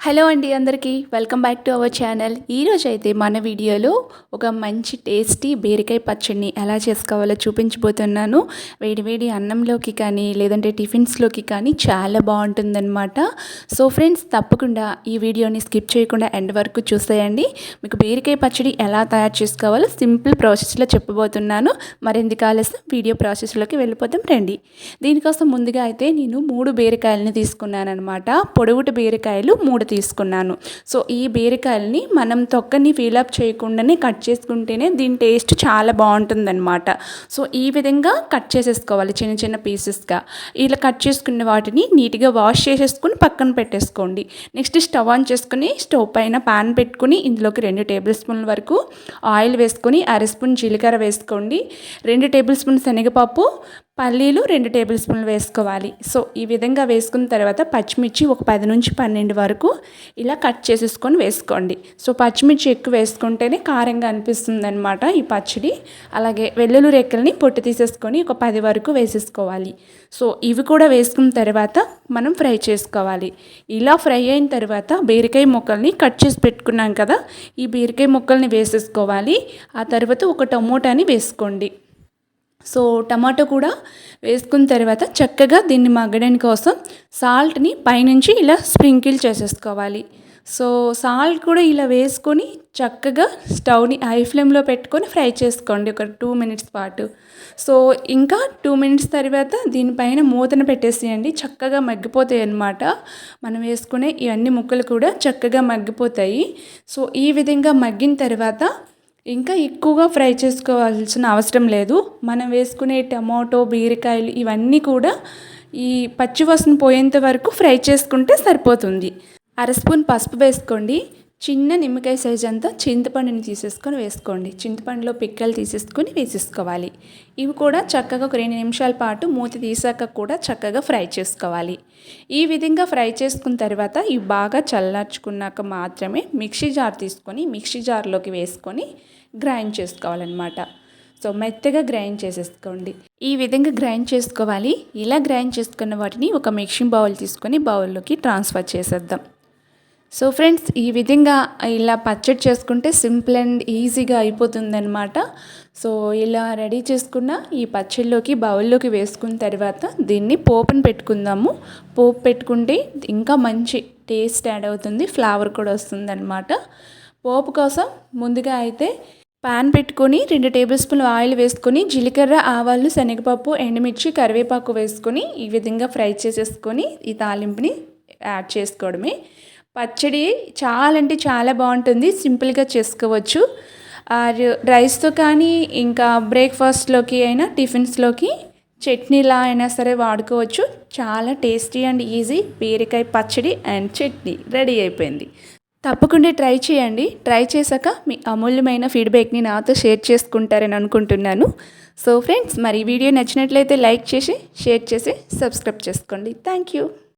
Hello అండి అందరికీ welcome back to our channel. ఈరోజు అయితే మన వీడియోలో ఒక మంచి టేస్టీ బీరకాయ పచ్చడిని ఎలా చేసుకోవాలో చూపించబోతున్నాను. వేడి అన్నంలోకి కానీ లేదంటే టిఫిన్స్లోకి కానీ చాలా బాగుంటుందన్నమాట. సో ఫ్రెండ్స్, తప్పకుండా ఈ వీడియోని స్కిప్ చేయకుండా ఎండ్ వరకు చూసేయండి. మీకు బీరకాయ పచ్చడి ఎలా తయారు చేసుకోవాలో సింపుల్ ప్రాసెస్లో చెప్పబోతున్నాను. మరెందుకు ఆలస్యం, వీడియో ప్రాసెస్లోకి వెళ్ళిపోతాం రండి. దీనికోసం ముందుగా అయితే నేను 3 బీరకాయలని తీసుకున్నాను అనమాట. పొడవుటి బీరకాయలు 3 తీసుకున్నాను. సో ఈ బీరకాయలని మనం తొక్కని ఫీలప్ చేయకుండానే కట్ చేసుకుంటేనే దీని టేస్ట్ చాలా బాగుంటుందన్నమాట. సో ఈ విధంగా కట్ చేసేసుకోవాలి చిన్న చిన్న పీసెస్గా. ఇలా కట్ చేసుకున్న వాటిని నీట్గా వాష్ చేసేసుకుని పక్కన పెట్టేసుకోండి. నెక్స్ట్ స్టవ్ ఆన్ చేసుకుని స్టవ్ పైన పాన్ పెట్టుకుని ఇందులోకి 2 టేబుల్ స్పూన్ల వరకు ఆయిల్ వేసుకొని, 1/2 స్పూన్ జీలకర్ర వేసుకోండి, 2 టేబుల్ స్పూన్ శనగపప్పు, పల్లీలు 2 టేబుల్ స్పూన్లు వేసుకోవాలి. సో ఈ విధంగా వేసుకున్న తర్వాత పచ్చిమిర్చి ఒక 10 నుంచి 12 వరకు ఇలా కట్ చేసేసుకొని వేసుకోండి. సో పచ్చిమిర్చి ఎక్కువ వేసుకుంటేనే కారంగా అనిపిస్తుంది అనమాట ఈ పచ్చడి. అలాగే వెల్లుల్లి రెక్కల్ని పొట్టు తీసేసుకొని ఒక 10 వరకు వేసేసుకోవాలి. సో ఇవి కూడా వేసుకున్న తర్వాత మనం ఫ్రై చేసుకోవాలి. ఇలా ఫ్రై అయిన తర్వాత బీరకాయ ముక్కల్ని కట్ చేసి పెట్టుకున్నాం కదా, ఈ బీరకాయ ముక్కల్ని వేసేసుకోవాలి. ఆ తర్వాత ఒక టమోటాని వేసుకోండి. సో టమాటో కూడా వేసుకున్న తర్వాత చక్కగా దీన్ని మగ్గడానికి కోసం సాల్ట్ని పైనుంచి ఇలా స్ప్రింకిల్ చేసేసుకోవాలి. సో సాల్ట్ కూడా ఇలా వేసుకొని చక్కగా స్టవ్ని హై ఫ్లేమ్లో పెట్టుకొని ఫ్రై చేసుకోండి ఒక 2 మినిట్స్ పాటు. సో ఇంకా 2 మినిట్స్ తర్వాత దీనిపైన మూతను పెట్టేసేయండి. చక్కగా మగ్గిపోతాయి అన్నమాట. మనం వేసుకునే ఇవన్నీ ముక్కలు కూడా చక్కగా మగ్గిపోతాయి. సో ఈ విధంగా మగ్గిన తర్వాత ఇంకా ఎక్కువగా ఫ్రై చేసుకోవాల్సిన అవసరం లేదు. మనం వేసుకునే టమాటో, బీరకాయలు ఇవన్నీ కూడా ఈ పచ్చివాసన పోయేంత వరకు ఫ్రై చేసుకుంటే సరిపోతుంది. 1/2 స్పూన్ పసుపు వేసుకోండి. చిన్న నిమ్మకాయ సైజ్ అంతా చింతపండుని తీసేసుకొని వేసుకోండి. చింతపండులో పిక్కలు తీసేసుకొని వేసేసుకోవాలి. ఇవి కూడా చక్కగా ఒక 2 నిమిషాల పాటు మూత తీసాక కూడా చక్కగా ఫ్రై చేసుకోవాలి. ఈ విధంగా ఫ్రై చేసుకున్న తర్వాత ఇవి బాగా చల్లార్చుకున్నాక మాత్రమే మిక్సీ జార్ తీసుకొని మిక్సీ జార్లోకి వేసుకొని గ్రైండ్ చేసుకోవాలన్నమాట. సో మెత్తగా గ్రైండ్ చేసేసుకోండి. ఈ విధంగా గ్రైండ్ చేసుకోవాలి. ఇలా గ్రైండ్ చేసుకున్న వాటిని ఒక మిక్సింగ్ బౌల్ తీసుకొని బౌల్లోకి ట్రాన్స్ఫర్ చేసేద్దాం. సో ఫ్రెండ్స్, ఈ విధంగా ఇలా పచ్చడి చేసుకుంటే సింపుల్ అండ్ ఈజీగా అయిపోతుందన్నమాట. సో ఇలా రెడీ చేసుకున్న ఈ పచ్చడిలోకి బౌల్లోకి వేసుకున్న తర్వాత దీన్ని పోపుని పెట్టుకుందాము. పోపు పెట్టుకుంటే ఇంకా మంచి టేస్ట్ యాడ్ అవుతుంది, ఫ్లేవర్ కూడా వస్తుందన్నమాట. పోపు కోసం ముందుగా అయితే పాన్ పెట్టుకొని 2 టేబుల్ స్పూన్లు ఆయిల్ వేసుకొని జీలకర్ర, ఆవాలు, శనగపప్పు, ఎండుమిర్చి, కరివేపాకు వేసుకొని ఈ విధంగా ఫ్రై చేసేసుకొని ఈ తాలింపుని యాడ్ చేసుకోవడమే. పచ్చడి చాలా అంటే చాలా బాగుంటుంది. సింపుల్గా చేసుకోవచ్చు. రైస్తో కానీ ఇంకా బ్రేక్ఫాస్ట్లోకి అయినా టిఫిన్స్లోకి చట్నీలా అయినా సరే వాడుకోవచ్చు. చాలా టేస్టీ అండ్ ఈజీ బీరకాయ పచ్చడి అండ్ చట్నీ రెడీ అయిపోయింది. తప్పకుండా ట్రై చేయండి. ట్రై చేశాక మీ అమూల్యమైన ఫీడ్బ్యాక్ని నాతో షేర్ చేసుకుంటారని అనుకుంటున్నాను. సో ఫ్రెండ్స్, మరి ఈ వీడియో నచ్చినట్లయితే లైక్ చేసి, షేర్ చేసి, సబ్స్క్రైబ్ చేసుకోండి. Thank you.